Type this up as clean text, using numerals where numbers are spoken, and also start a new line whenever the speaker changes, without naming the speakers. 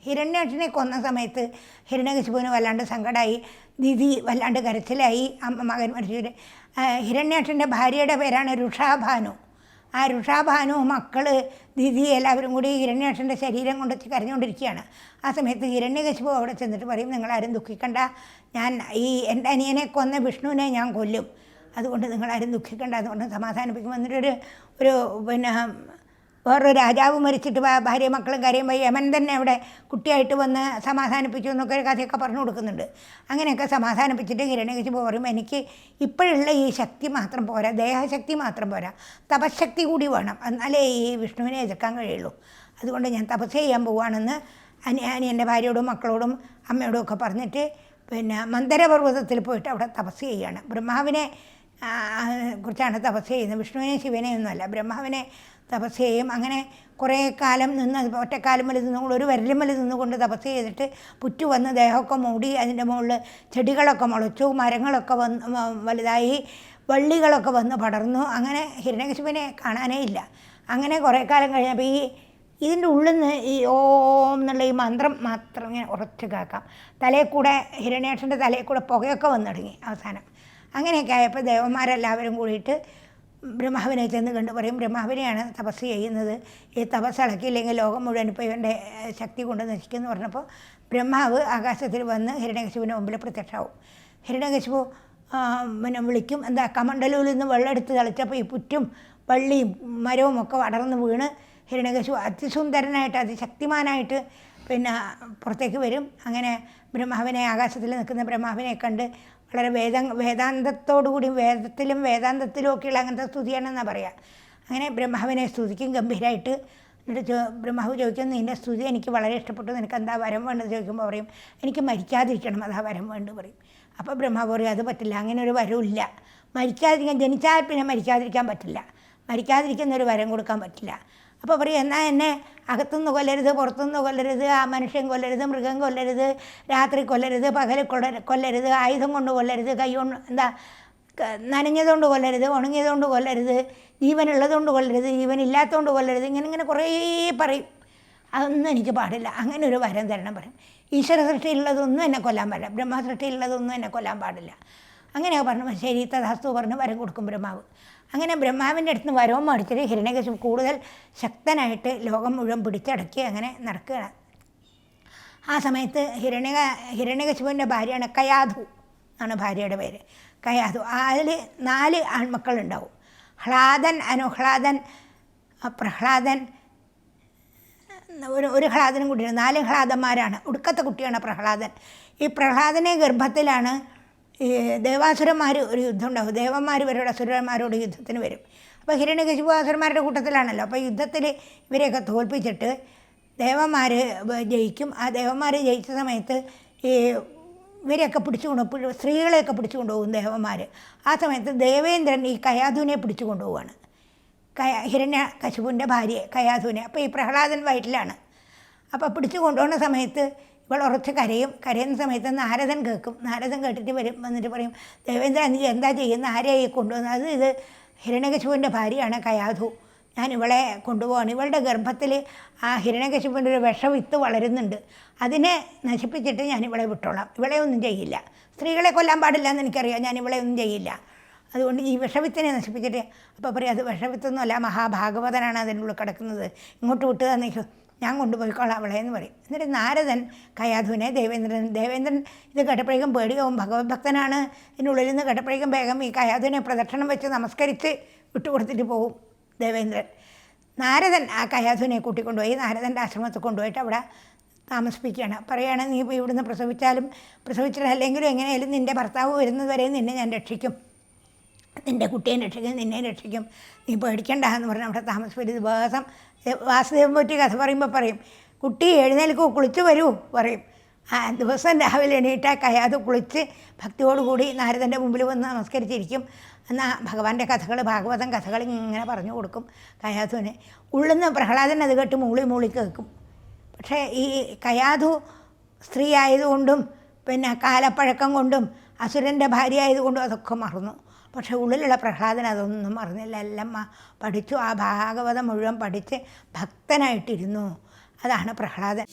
ഹിരണ്യാക്ഷനെ കൊന്ന സമയത്ത് ഹിരണ്യകശിപുവിന് വല്ലാണ്ട് സങ്കടമായി, ദിതി വല്ലാണ്ട് കരച്ചിലായി, മകൻ മരിച്ചു. ഹിരണ്യാക്ഷൻ്റെ ഭാര്യയുടെ പേരാണ് രുഷാഭാനു. ആ രുഷാഭാനു, മക്കൾ, ദിതി എല്ലാവരും കൂടി ഹിരണ്യാക്ഷൻ്റെ ശരീരം കൊണ്ട് കരഞ്ഞുകൊണ്ടിരിക്കുകയാണ്. ആ സമയത്ത് ഹിരണ്യകശിപു അവിടെ ചെന്നിട്ട് പറയും, നിങ്ങളാരും ദുഃഖിക്കണ്ട, ഞാൻ എൻ്റെ അനിയനെ കൊന്ന വിഷ്ണുവിനെ ഞാൻ കൊല്ലും, അതുകൊണ്ട് നിങ്ങളാരും ദുഃഖിക്കണ്ട, അതുകൊണ്ട് സമാധാനിപ്പിക്കും. എന്നിട്ടൊരു വേറൊരു രാജാവ് മരിച്ചിട്ട് ഭാര്യ മക്കളും കരയുമ്പോൾ യമൻ തന്നെ അവിടെ കുട്ടിയായിട്ട് വന്ന് സമാധാനിപ്പിച്ചു എന്നൊക്കെ ഒരു കഥയൊക്കെ പറഞ്ഞു കൊടുക്കുന്നുണ്ട്. അങ്ങനെയൊക്കെ സമാധാനിപ്പിച്ചിട്ട് ഹിരണ്യകശിപു പറയും, എനിക്ക് ഇപ്പോഴുള്ള ഈ ശക്തി മാത്രം പോരാ, ദേഹശക്തി മാത്രം പോരാ, തപശക്തി കൂടി വേണം, എന്നാലേ ഈ വിഷ്ണുവിനെ എതിർക്കാൻ കഴിയുള്ളൂ. അതുകൊണ്ട് ഞാൻ തപസ് ചെയ്യാൻ പോവുകയാണെന്ന് അനിയൻ്റെ ഭാര്യയോടും മക്കളോടും അമ്മയോടും ഒക്കെ പറഞ്ഞിട്ട് മന്ദരപർവ്വതത്തിൽ പോയിട്ട് അവിടെ തപസ് ചെയ്യുകയാണ്. ബ്രഹ്മാവിനെ കുറിച്ചാണ് തപസ് ചെയ്യുന്നത്, വിഷ്ണുവിനെ ശിവനെയൊന്നുമല്ല, ബ്രഹ്മാവിനെ തപസ് ചെയ്യും. അങ്ങനെ കുറേ കാലം നിന്ന് ഒറ്റക്കാലുമ്മൽ നിന്നുകൊണ്ട് ഒരു വരലുമ്മൽ നിന്നുകൊണ്ട് തപസ് ചെയ്തിട്ട് പുറ്റു വന്ന് ദേഹമൊക്കെ മൂടി അതിൻ്റെ മുകളിൽ ചെടികളൊക്കെ മുളച്ചു, മരങ്ങളൊക്കെ വന്ന് വലുതായി, വള്ളികളൊക്കെ വന്ന് പടർന്നു. അങ്ങനെ ഹിരണ്യകശിപുവിനെ കാണാനേ ഇല്ല. അങ്ങനെ കുറേ കാലം കഴിഞ്ഞപ്പോൾ ഇതിൻ്റെ ഉള്ളിൽ നിന്ന് ഈ ഓം എന്നുള്ള ഈ മന്ത്രം മാത്രം ഇങ്ങനെ ഉറച്ചു കേൾക്കാം. തലയിൽ കൂടെ ഹിരണ്യാക്ഷൻ്റെ തലയിൽ കൂടെ പുകയൊക്കെ വന്നു തുടങ്ങി അവസാനം. അങ്ങനെയൊക്കെ ആയപ്പോൾ ദേവന്മാരെല്ലാവരും കൂടിയിട്ട് ബ്രഹ്മാവിനെ ചെന്ന് കണ്ടു പറയും, ബ്രഹ്മാവിനെയാണ് തപസ് ചെയ്യുന്നത്, ഈ തപസ് ഇളക്കിയില്ലെങ്കിൽ ലോകം മുഴുവൻ ഇപ്പോൾ ഇവൻ്റെ ശക്തി കൊണ്ട് നശിക്കുമെന്ന് പറഞ്ഞപ്പോൾ ബ്രഹ്മാവ് ആകാശത്തിൽ വന്ന് ഹിരണ്യകശിപുവിൻ്റെ മുമ്പിൽ പ്രത്യക്ഷമാവും. ഹിരണ്യകശിപു വിളിക്കും, എന്താ കമണ്ടലൂരിൽ നിന്ന് വെള്ളം എടുത്ത് തളിച്ചപ്പോൾ ഈ പുറ്റും വള്ളിയും മരവും ഒക്കെ അടർന്ന് വീണ് ഹിരണ്യകശിപു അതിസുന്ദരനായിട്ട് അതിശക്തിമാനായിട്ട് പുറത്തേക്ക് വരും. അങ്ങനെ ബ്രഹ്മാവിനെ, ആകാശത്തിൽ നിൽക്കുന്ന ബ്രഹ്മാവിനെ കണ്ട് വളരെ വേദാന്തത്തോടുകൂടി വേദത്തിലും വേദാന്തത്തിലും ഒക്കെയുള്ള അങ്ങനത്തെ സ്തുതിയാണെന്നാണ് പറയുക. അങ്ങനെ ബ്രഹ്മാവിനെ സ്തുതിക്കും ഗംഭീരമായിട്ട്. എന്നിട്ട് ബ്രഹ്മാവ് ചോദിക്കും, നിൻ്റെ സ്തുതി എനിക്ക് വളരെ ഇഷ്ടപ്പെട്ടു, നിനക്ക് എന്താ വരം വേണ്ടത് ചോദിക്കുമ്പോൾ പറയും, എനിക്ക് മരിക്കാതിരിക്കണം, അതാ വരം വേണ്ടത് പറയും. അപ്പോൾ ബ്രഹ്മാവ് പറയും, അത് പറ്റില്ല, അങ്ങനെ ഒരു വരമില്ല, മരിക്കാതിരിക്കാൻ, ജനിച്ചാൽ പിന്നെ മരിക്കാതിരിക്കാൻ പറ്റില്ല, മരിക്കാതിരിക്കുന്നൊരു വരം കൊടുക്കാൻ പറ്റില്ല. അപ്പോൾ പറയും, എന്നാൽ എന്നെ അകത്തുനിന്ന് കൊല്ലരുത്, പുറത്തുനിന്ന് കൊല്ലരുത്, ആ മനുഷ്യൻ കൊല്ലരുത്, മൃഗം കൊല്ലരുത്, രാത്രി കൊല്ലരുത്, പകൽ കൊല്ലരുത്, ആയുധം കൊണ്ട് കൊല്ലരുത്, കൈ കൊണ്ട് നനഞ്ഞതുകൊണ്ട് കൊല്ലരുത്, ഉണങ്ങിയതുകൊണ്ട് കൊല്ലരുത്, ജീവനുള്ളതുകൊണ്ട് കൊല്ലരുത്, ജീവനില്ലാത്തതുകൊണ്ട് കൊല്ലരുത്, ഇങ്ങനെ കുറേ പറയും. അതൊന്നും എനിക്ക് പാടില്ല, അങ്ങനെ ഒരു വരം തരണം പറയും. ഈശ്വര സൃഷ്ടിയിലുള്ളതൊന്നും എന്നെ കൊല്ലാൻ പാടില്ല, ബ്രഹ്മ സൃഷ്ടിയിലുള്ളതൊന്നും എന്നെ കൊല്ലാൻ പാടില്ല. അങ്ങനെയൊക്കെ പറഞ്ഞു. ശരി, തഥാസ്തു പറഞ്ഞ് വരം കൊടുക്കും ബ്രഹ്മാവ്. അങ്ങനെ ബ്രഹ്മാവിൻ്റെ അടുത്ത് നിന്ന് വരവും മേടിച്ചിട്ട് ഹിരണ്യകശിപു കൂടുതൽ ശക്തനായിട്ട് ലോകം മുഴുവൻ പിടിച്ചടക്കി അങ്ങനെ നടക്കുകയാണ്. ആ സമയത്ത് ഹിരണ്യകശിപുവിൻ്റെ ഭാര്യയാണ് കയാധു എന്നാണ് ഭാര്യയുടെ പേര്, കയാധു. അതിൽ 4 ആൺമക്കളുണ്ടാവും. ഹ്ലാദൻ, അനുഹ്ലാദൻ, പ്രഹ്ലാദൻ, ഒരു ഹ്ലാദനും കുട്ടിയാണ്. 4 ഹ്ലാദന്മാരാണ്. ഒടുക്കത്തെ കുട്ടിയാണ് പ്രഹ്ലാദൻ. ഈ പ്രഹ്ലാദനെ ഗർഭത്തിലാണ് ഈ ദേവാസുരന്മാർ ഒരു യുദ്ധം ഉണ്ടാവും. ദേവന്മാർ ഇവരുടെ അസുരന്മാരോട് യുദ്ധത്തിന് വരും. അപ്പോൾ ഹിരണ്യകശിപു അസുരന്മാരുടെ കൂട്ടത്തിലാണല്ലോ. അപ്പോൾ യുദ്ധത്തിൽ ഇവരെയൊക്കെ തോൽപ്പിച്ചിട്ട് ദേവന്മാർ ജയിക്കും. ആ ദേവന്മാർ ജയിച്ച സമയത്ത് ഈ ഇവരെയൊക്കെ സ്ത്രീകളെയൊക്കെ പിടിച്ചു കൊണ്ടുപോകും ദേവന്മാർ. ആ സമയത്ത് ദേവേന്ദ്രൻ ഈ കയാധുവിനെ പിടിച്ചു കൊണ്ടുപോവാണ്, ഹിരണ്യകശിപുവിൻ്റെ ഭാര്യയെ കയാധുവിനെ. അപ്പോൾ ഈ പ്രഹ്ലാദൻ വയറ്റിലാണ്. അപ്പോൾ പിടിച്ചു കൊണ്ടുപോകുന്ന സമയത്ത് ഇവൾ ഉറച്ച് കരയുന്ന സമയത്ത് നാരദൻ കേൾക്കും. നാരദൻ കേട്ടിട്ട് വന്നിട്ട് പറയും, ദേവേന്ദ്രൻ നീ എന്താ ചെയ്യുന്നത്, ആരെയായി കൊണ്ടുവന്നത്? ഇത് ഹിരണ്യകശിപുവിൻ്റെ ഭാര്യയാണ് കയാധു, ഞാൻ ഇവളെ കൊണ്ടുപോവാണ്. ഇവളുടെ ഗർഭത്തിൽ ആ ഹിരണ്യകശിപുവിൻ്റെ ഒരു വിഷവിത്ത് വളരുന്നുണ്ട്, അതിനെ നശിപ്പിച്ചിട്ട് ഞാൻ ഇവളെ വിട്ടോളാം, ഇവളെ ഒന്നും ചെയ്യില്ല, സ്ത്രീകളെ കൊല്ലാൻ പാടില്ല എന്ന് എനിക്കറിയാം, ഞാൻ ഇവളെ ഒന്നും ചെയ്യില്ല, അതുകൊണ്ട് ഈ വിഷവിത്തിനെ നശിപ്പിച്ചിട്ട്. അപ്പോൾ പറയും, അത് വിഷവിത്തൊന്നുമല്ല, മഹാഭാഗവതനാണ് അതിൻ്റെ ഉള്ളിൽ കിടക്കുന്നത്, ഇങ്ങോട്ട് വിട്ട് തന്നേക്കോ, ഞാൻ കൊണ്ടുപോയിക്കോളാം അവളെ എന്ന് പറയും. എന്നിട്ട് നാരദൻ കയാധുവിനെ ദേവേന്ദ്രൻ ഇത് കേട്ടപ്പോഴേക്കും പേടിയാവും, ഭഗവത് ഭക്തനാണ്, ഇതിനുള്ളിൽ നിന്ന് കേട്ടപ്പോഴേക്കും വേഗം ഈ കയാധുവിനെ പ്രദക്ഷിണം വെച്ച് നമസ്കരിച്ച് വിട്ടുകൊടുത്തിട്ട് പോകും ദേവേന്ദ്രൻ. നാരദൻ ആ കയാധുവിനെ കൂട്ടിക്കൊണ്ടുപോയി നാരദൻ്റെ ആശ്രമത്തിൽ കൊണ്ടുപോയിട്ട് അവിടെ താമസിപ്പിക്കുകയാണ്. പറയുകയാണ്, നീ ഇപ്പോൾ ഇവിടുന്ന് പ്രസവിച്ചിട്ടല്ലെങ്കിലും എങ്ങനെയായാലും നിൻ്റെ ഭർത്താവ് വരുന്നത് വരെ നിന്നെ ഞാൻ രക്ഷിക്കും, നിൻ്റെ കുട്ടിയെ രക്ഷിക്കും, നിന്നെ രക്ഷിക്കും, നീ പേടിക്കണ്ട എന്ന് പറഞ്ഞ് അവിടെ താമസിപ്പിച്ച് ദിവസം വാസുദേവൻ പറ്റി കഥ പറയുമ്പോൾ പറയും, കുട്ടി എഴുന്നേൽക്കൂ, കുളിച്ച് വരൂ പറയും. ആ ദിവസം രാവിലെ എണീറ്റാൽ കയാധു കുളിച്ച് ഭക്തിയോടുകൂടി നാരദൻ്റെ മുമ്പിൽ വന്ന് നമസ്കരിച്ചിരിക്കും. എന്നാൽ ഭഗവാന്റെ കഥകൾ, ഭാഗവതം കഥകൾ ഇങ്ങനെ പറഞ്ഞു കൊടുക്കും കയാധുവിന്. ഉള്ളുന്ന പ്രഹ്ലാദൻ അത് കേട്ട് മൂളി കേൾക്കും. പക്ഷേ ഈ കയാധു സ്ത്രീ ആയതുകൊണ്ടും കാലപ്പഴക്കം കൊണ്ടും അസുരൻ്റെ ഭാര്യ ആയതുകൊണ്ടും അതൊക്കെ മറന്നു. പക്ഷേ ഉള്ളിലുള്ള പ്രഹ്ലാദൻ അതൊന്നും മറന്നില്ല, എല്ലാം പഠിച്ചു. ആ ഭാഗവതം മുഴുവൻ പഠിച്ച് ഭക്തനായിട്ടിരുന്നു. അതാണ് പ്രഹ്ലാദൻ.